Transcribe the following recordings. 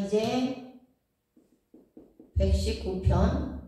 이제 119편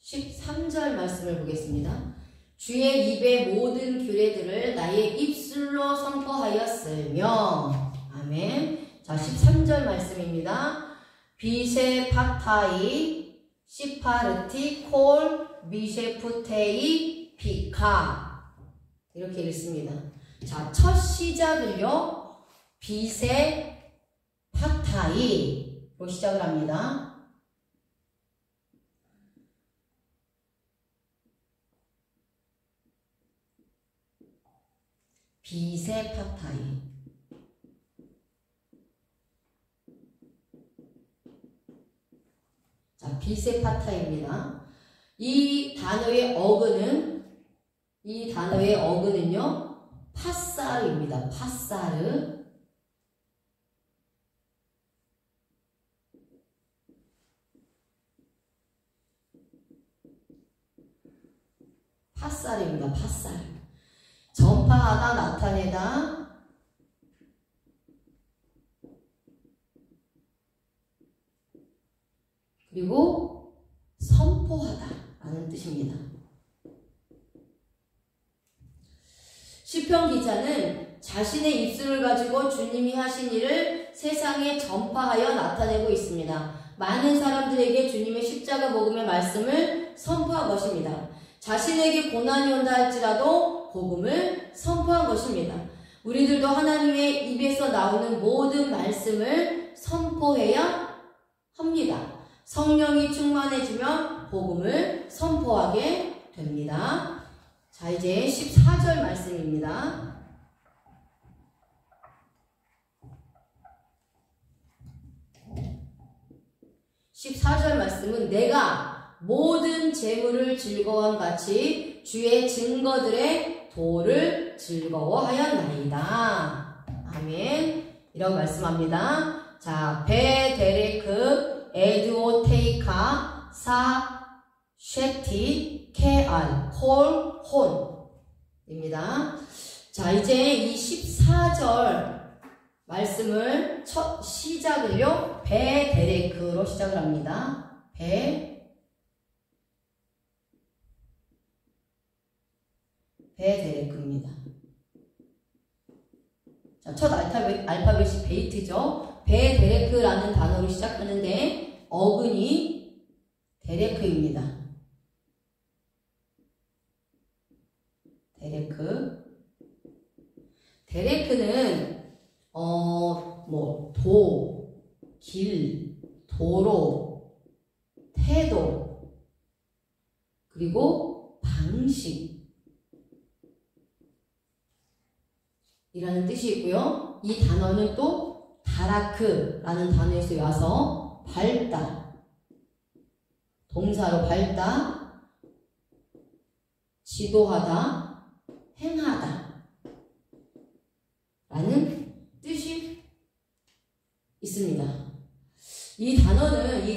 13절 말씀을 보겠습니다. 주의 입의 모든 규례들을 나의 입술로 선포하였으며. 아멘. 자, 13절 말씀입니다. 비세 파타이 시파르티 콜 미셰푸테이 비카, 이렇게 읽습니다. 자, 첫 시작을요, 비세 파타이로 시작을 합니다. 비세 파타이. 자, 비세 파타이입니다. 이 단어의 어근은요, 파사르입니다. 파사르. 파사르입니다. 파사르. 전파하다, 나타내다. 그리고 선포하다 라는 뜻입니다. 시편 기자는 자신의 입술을 가지고 주님이 하신 일을 세상에 전파하여 나타내고 있습니다. 많은 사람들에게 주님의 십자가 복음의 말씀을 선포한 것입니다. 자신에게 고난이 온다 할지라도 복음을 선포한 것입니다. 우리들도 하나님의 입에서 나오는 모든 말씀을 선포해야 합니다. 성령이 충만해지면 복음을 선포하게 됩니다. 자, 이제 14절 말씀입니다. 말씀은 내가 모든 재물을 즐거워함 같이 주의 증거들의 도를 즐거워하였나이다. 아멘. 이런 말씀합니다. 자, 베데레크 에드오테이카 사 쉐티 케알 콜 혼입니다. 자, 이제 이 14절 말씀을 첫 시작을요, 베데레크로 시작을 합니다. 베데레크입니다. 자, 첫 알파벳이 베이트죠. 베데레크라는 단어로 시작하는데 어근이 데레크입니다. 데레크는 도, 길, 도로, 태도, 그리고 방식 이라는 뜻이 있고요. 이 단어는 또 다라크라는 단어에서 와서 밟다, 동사로 밟다, 지도하다, 행하다 라는 뜻이 있습니다. 이 단어는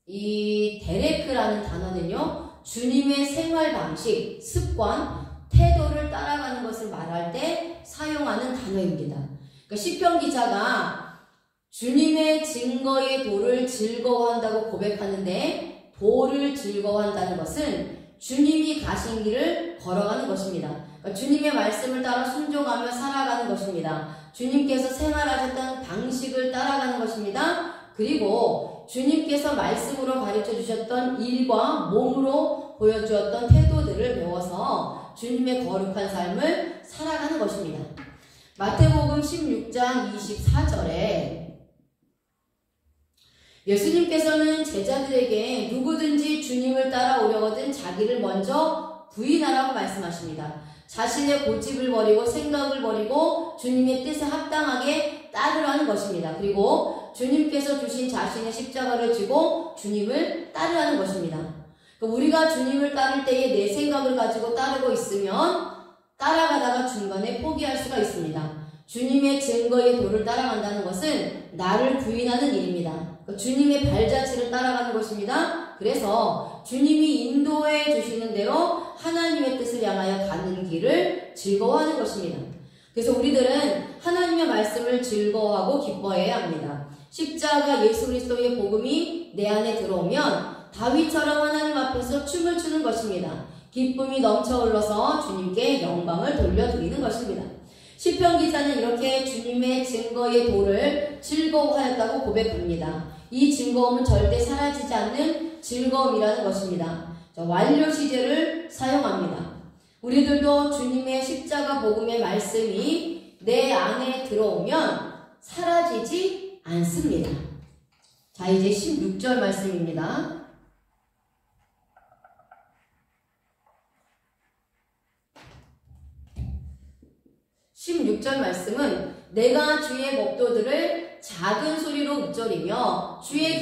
이 데레크라는 단어는요, 주님의 생활 방식, 습관, 태도를 따라가는 것을 말할 때 사용하는 단어입니다. 그러니까 시편 기자가 주님의 증거의 도를 즐거워한다고 고백하는데, 도를 즐거워한다는 것은 주님이 가신 길을 걸어가는 것입니다. 그러니까 주님의 말씀을 따라 순종하며 살아가는 것입니다. 주님께서 생활하셨던 방식을 따라가는 것입니다. 그리고 주님께서 말씀으로 가르쳐 주셨던 일과 몸으로 보여주었던 태도들을 배워서 주님의 거룩한 삶을 살아가는 것입니다. 마태복음 16장 24절에 예수님께서는 제자들에게 누구든지 주님을 따라오려거든 자기를 먼저 부인하라고 말씀하십니다. 자신의 고집을 버리고 생각을 버리고 주님의 뜻에 합당하게 따르라는 것입니다. 그리고 주님께서 주신 자신의 십자가를 지고 주님을 따르라는 것입니다. 우리가 주님을 따를 때에 내 생각을 가지고 따르고 있으면 따라가다가 중간에 포기할 수가 있습니다. 주님의 증거의 도를 따라간다는 것은 나를 부인하는 일입니다. 주님의 발자취를 따라가는 것입니다. 그래서 주님이 인도해 주시는 대로 하나님의 뜻을 향하여 가는 길을 즐거워하는 것입니다. 그래서 우리들은 하나님의 말씀을 즐거워하고 기뻐해야 합니다. 십자가 예수 그리스도의 복음이 내 안에 들어오면 다윗처럼 하나님 앞에서 춤을 추는 것입니다. 기쁨이 넘쳐 흘러서 주님께 영광을 돌려드리는 것입니다. 시편 기자는 이렇게 주님의 증거의 도를 즐거워하였다고 고백합니다. 이 즐거움은 절대 사라지지 않는 즐거움이라는 것입니다. 완료 시제를 사용합니다. 우리들도 주님의 십자가 복음의 말씀이 내 안에 들어오면 사라지지 않습니다. 자, 이제 16절 말씀입니다. 말씀은 내가 주의 법도들을 작은 소리로 읊조리며 주의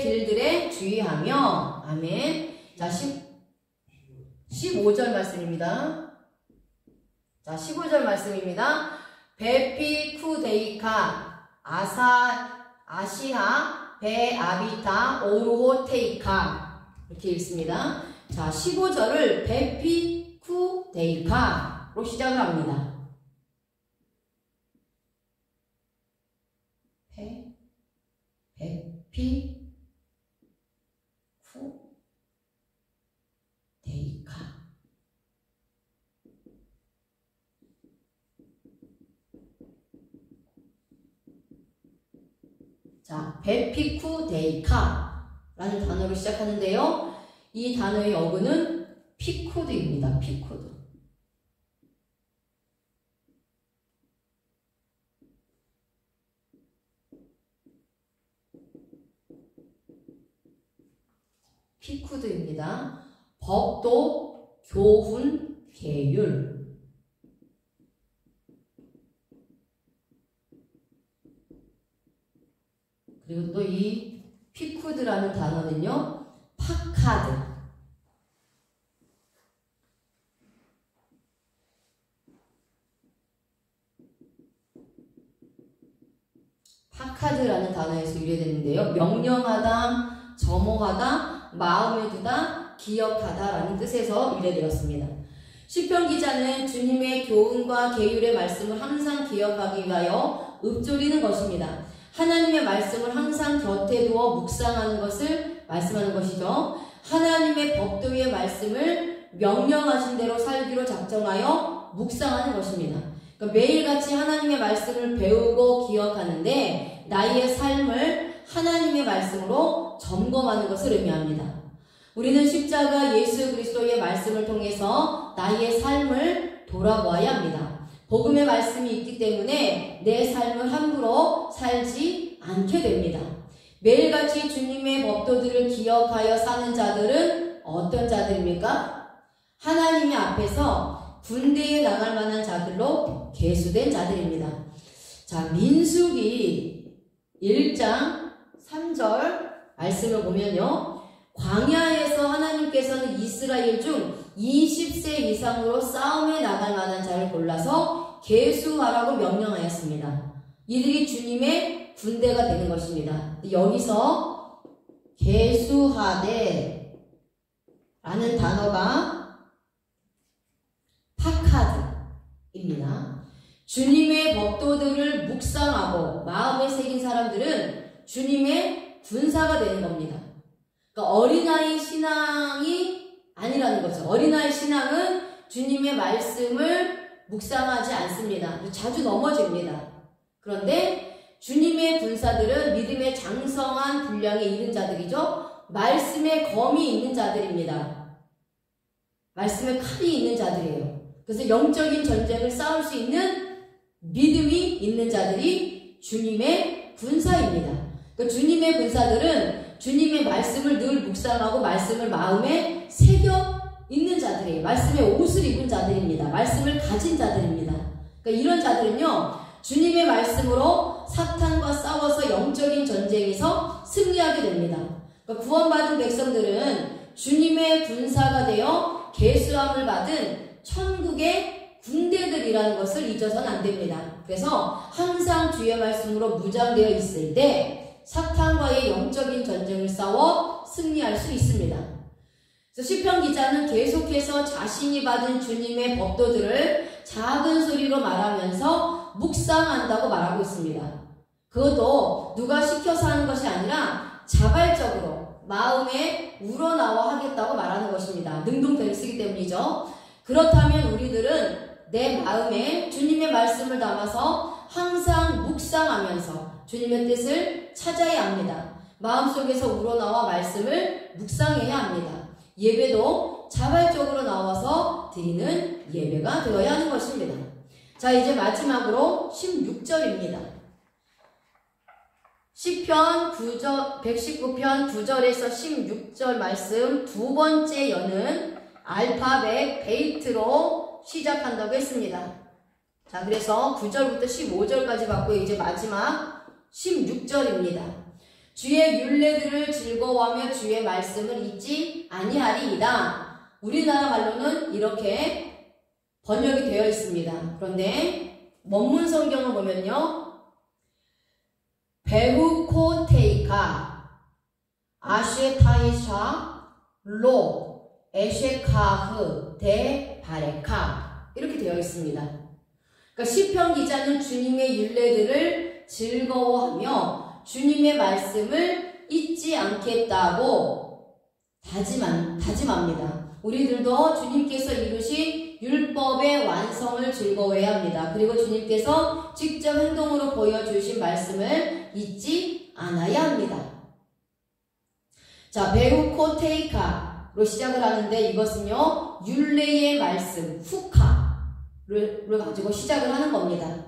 길들에 주의하며. 아멘. 자, 15절 말씀입니다. 자, 15절 말씀입니다. 베피쿠데이카 아시하 베아비타 오르호테이카 이렇게 읽습니다. 자, 15절을 베피쿠데이카로 시작을 합니다. 베피쿠데이카. 자, 베피쿠데이카라는 단어로 시작하는데요. 이 단어의 어근은 피코드입니다. 피코드. 피코드입니다. 법도, 교훈, 계율. 그리고 또 이 피쿠드라는 단어는요, 파카드. 파카드라는 단어에서 유래되는데요. 명령하다, 점호하다, 마음에 두다, 기억하다 라는 뜻에서 유래되었습니다. 시편 기자는 주님의 교훈과 계율의 말씀을 항상 기억하기 위하여 읊조리는 것입니다. 하나님의 말씀을 항상 곁에 두어 묵상하는 것을 말씀하는 것이죠. 하나님의 법도의 말씀을 명령하신 대로 살기로 작정하여 묵상하는 것입니다. 그러니까 매일같이 하나님의 말씀을 배우고 기억하는데 나의 삶을 하나님의 말씀으로 점검하는 것을 의미합니다. 우리는 십자가 예수 그리스도의 말씀을 통해서 나의 삶을 돌아보아야 합니다. 복음의 말씀이 있기 때문에 내 삶을 함부로 살지 않게 됩니다. 매일같이 주님의 법도들을 기억하여 사는 자들은 어떤 자들입니까? 하나님의 앞에서 군대에 나갈 만한 자들로 계수된 자들입니다. 자, 민수기 1장 3절 말씀을 보면요. 광야에서 하나님께서는 이스라엘 중 20세 이상으로 싸움에 나갈 만한 자를 골라서 계수하라고 명령하였습니다. 이들이 주님의 군대가 되는 것입니다. 여기서 계수하되 라는 단어가 파카드입니다. 주님의 법도들을 묵상하고 마음에 새긴 사람들은 주님의 군사가 되는 겁니다. 그러니까 어린아이 신앙이 아니라는 거죠. 어린아이 신앙은 주님의 말씀을 묵상하지 않습니다. 자주 넘어집니다. 그런데 주님의 군사들은 믿음의 장성한 분량에 이른 자들이죠. 말씀의 검이 있는 자들입니다. 말씀의 칼이 있는 자들이에요. 그래서 영적인 전쟁을 싸울 수 있는 믿음이 있는 자들이 주님의 군사입니다. 그러니까 주님의 군사들은 주님의 말씀을 늘 묵상하고 말씀을 마음에 새겨 있는 자들이에요. 말씀의 옷을 입은 자들입니다. 말씀을 가진 자들입니다. 그러니까 이런 자들은요, 주님의 말씀으로 사탄과 싸워서 영적인 전쟁에서 승리하게 됩니다. 그러니까 구원받은 백성들은 주님의 군사가 되어 계수함을 받은 천국의 군대들이라는 것을 잊어서는 안 됩니다. 그래서 항상 주의 말씀으로 무장되어 있을 때 사탄과의 영적인 전쟁을 싸워 승리할 수 있습니다. 그래서 시편 기자는 계속해서 자신이 받은 주님의 법도들을 작은 소리로 말하면서 묵상한다고 말하고 있습니다. 그것도 누가 시켜서 하는 것이 아니라 자발적으로 마음에 우러나와 하겠다고 말하는 것입니다. 능동태를 쓰기 때문이죠. 그렇다면 우리들은 내 마음에 주님의 말씀을 담아서 항상 묵상하면서 주님의 뜻을 찾아야 합니다. 마음속에서 우러나와 말씀을 묵상해야 합니다. 예배도 자발적으로 나와서 드리는 예배가 되어야 하는 것입니다. 자, 이제 마지막으로 16절입니다. 시편 119편 9절에서 16절 말씀 두 번째 여는 알파벳 베이트로 시작한다고 했습니다. 자, 그래서 9절부터 15절까지 받고 이제 마지막 16절입니다. 주의 율례들을 즐거워하며 주의 말씀을 잊지 아니하리이다. 우리나라 말로는 이렇게 번역이 되어 있습니다. 그런데 원문 성경을 보면요. 베후코테이카 아쉐타이샤 로 에쉐카흐 데 바레카 이렇게 되어 있습니다. 그러니까 시편 기자는 주님의 율례들을 즐거워하며 주님의 말씀을 잊지 않겠다고 다짐합니다. 우리들도 주님께서 이루신 율법의 완성을 즐거워해야 합니다. 그리고 주님께서 직접 행동으로 보여주신 말씀을 잊지 않아야 합니다. 자, 베후코테이카로 시작을 하는데 이것은요, 율례의 말씀, 후카를 가지고 시작을 하는 겁니다.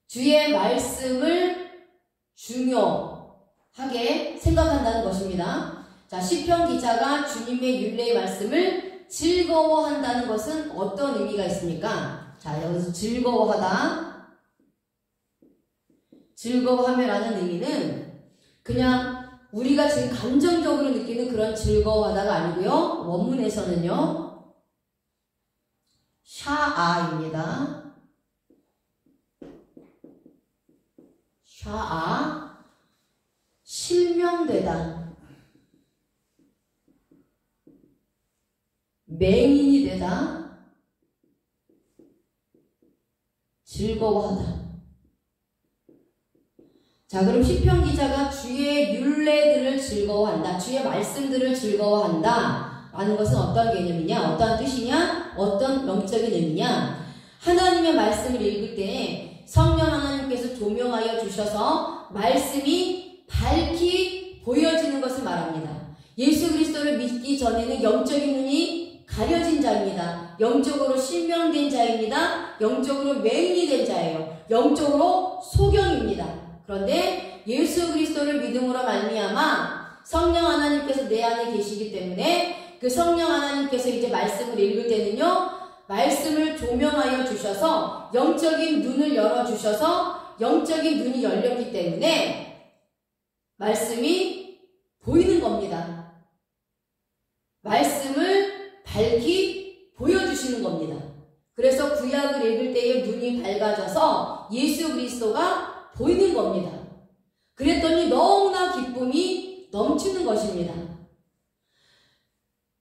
주의 말씀을 중요하게 생각한다는 것입니다. 자, 시편 기자가 주님의 율례의 말씀을 즐거워한다는 것은 어떤 의미가 있습니까? 자, 여기서 즐거워하며라는 의미는 그냥 우리가 지금 감정적으로 느끼는 그런 즐거워하다가 아니고요. 원문에서는요. 샤아입니다. 샤아, 실명되다. 맹인이 되다, 즐거워하다. 자, 그럼 시편 기자가 주의 율례들을 즐거워한다, 주의 말씀들을 즐거워한다 라는 것은 어떤 개념이냐, 어떤 뜻이냐, 어떤 영적인 의미냐. 하나님의 말씀을 읽을 때 성령 하나님께서 조명하여 주셔서 말씀이 밝히 보여지는 것을 말합니다. 예수 그리스도를 믿기 전에는 영적인 눈이 가려진 자입니다. 영적으로 실명된 자입니다. 영적으로 맹인이 된 자예요. 영적으로 소경입니다. 그런데 예수 그리스도를 믿음으로 말미암아 성령 하나님께서 내 안에 계시기 때문에 그 성령 하나님께서 이제 말씀을 읽을 때는요, 말씀을 조명하여 주셔서 영적인 눈을 열어주셔서 영적인 눈이 열렸기 때문에 말씀이 보이는 겁니다. 말씀을 밝히 보여주시는 겁니다. 그래서 구약을 읽을 때에 눈이 밝아져서 예수 그리스도가 보이는 겁니다. 그랬더니 너무나 기쁨이 넘치는 것입니다.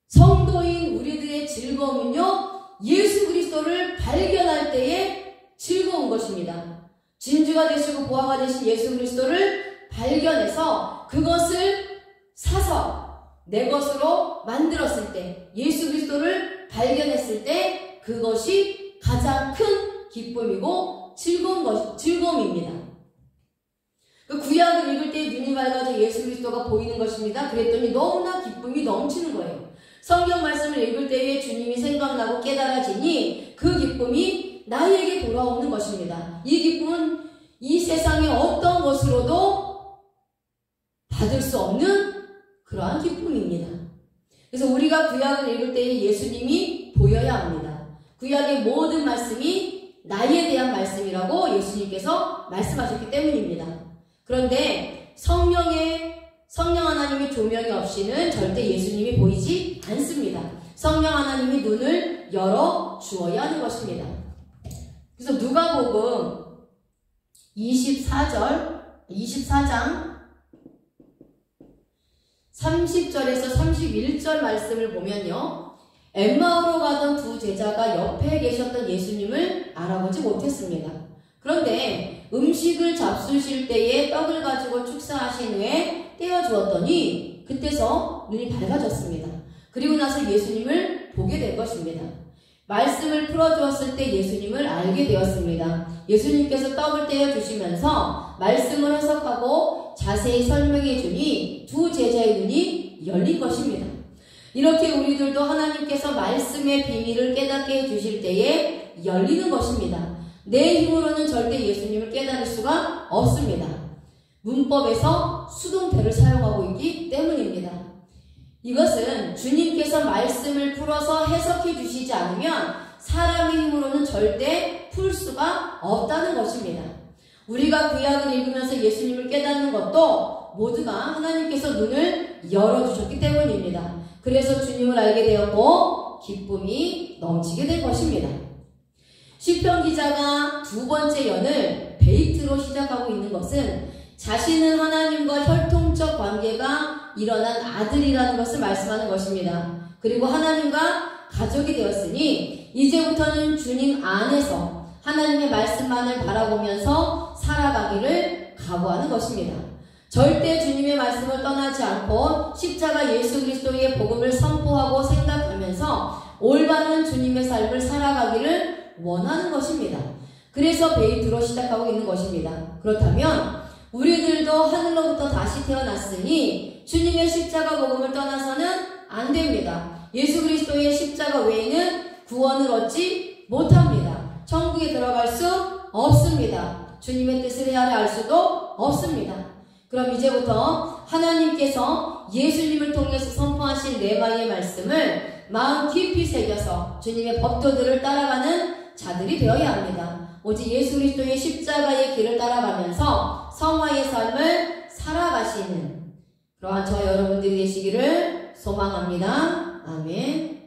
성도인 우리들의 즐거움은요, 예수 그리스도를 발견할 때에 즐거운 것입니다. 진주가 되시고 보화가 되신 예수 그리스도를 발견해서 그것을 사서 내 것으로 만들었을 때, 예수 그리스도를 발견했을 때 그것이 가장 큰 기쁨이고 즐거움입니다. 그 구약을 읽을 때 눈이 밝아져 예수 그리스도가 보이는 것입니다. 그랬더니 너무나 기쁨이 넘치는 거예요. 성경 말씀을 읽을 때에 주님이 생각나고 깨달아지니 그 기쁨이 나에게 돌아오는 것입니다. 이 기쁨은 이 세상의 어떤 것으로도 받을 수 없는 그러한 기쁨입니다. 그래서 우리가 구약을 읽을 때에 예수님이 보여야 합니다. 구약의 모든 말씀이 나에 대한 말씀이라고 예수님께서 말씀하셨기 때문입니다. 그런데 성령 하나님의 조명이 없이는 절대 예수님이 보이지 않습니다. 성령 하나님이 눈을 열어 주어야 하는 것입니다. 그래서 누가복음 24장 30절에서 31절 말씀을 보면요, 엠마오로 가던 두 제자가 옆에 계셨던 예수님을 알아보지 못했습니다. 그런데 음식을 잡수실 때에 떡을 가지고 축사하신 후에 떼어 주었더니 그때서 눈이 밝아졌습니다. 그리고 나서 예수님을 보게 된 것입니다. 말씀을 풀어주었을 때 예수님을 알게 되었습니다. 예수님께서 떡을 떼어 주시면서 말씀을 해석하고 자세히 설명해 주니 두 제자의 눈이 열린 것입니다. 이렇게 우리들도 하나님께서 말씀의 비밀을 깨닫게 해주실 때에 열리는 것입니다. 내 힘으로는 절대 예수님을 깨달을 수가 없습니다. 문법에서 수동태를 사용하고 있기 때문입니다. 이것은 주님께서 말씀을 풀어서 해석해 주시지 않으면 사람의 힘으로는 절대 풀 수가 없다는 것입니다. 우리가 구약을 읽으면서 예수님을 깨닫는 것도 모두가 하나님께서 눈을 열어주셨기 때문입니다. 그래서 주님을 알게 되었고 기쁨이 넘치게 된 것입니다. 시편 기자가 두 번째 연을 베이트로 시작하고 있는 것은 자신은 하나님과 혈통적 관계가 일어난 아들이라는 것을 말씀하는 것입니다. 그리고 하나님과 가족이 되었으니 이제부터는 주님 안에서 하나님의 말씀만을 바라보면서 살아가기를 각오하는 것입니다. 절대 주님의 말씀을 떠나지 않고 십자가 예수 그리스도의 복음을 선포하고 생각하면서 올바른 주님의 삶을 살아가기를 원하는 것입니다. 그래서 베이트로 시작하고 있는 것입니다. 그렇다면 우리들도 하늘로부터 다시 태어났으니 주님의 십자가 복음을 떠나서는 안 됩니다. 예수 그리스도의 십자가 외에는 구원을 얻지 못합니다. 천국에 들어갈 수 없습니다. 주님의 뜻을 헤아려 알 수도 없습니다. 그럼 이제부터 하나님께서 예수님을 통해서 선포하신 레마의 말씀을 마음 깊이 새겨서 주님의 법도들을 따라가는 자들이 되어야 합니다. 오직 예수 그리스도의 십자가의 길을 따라가면서 성화의 삶을 살아가시는 그러한 저와 여러분들이 되시기를 소망합니다. 아멘.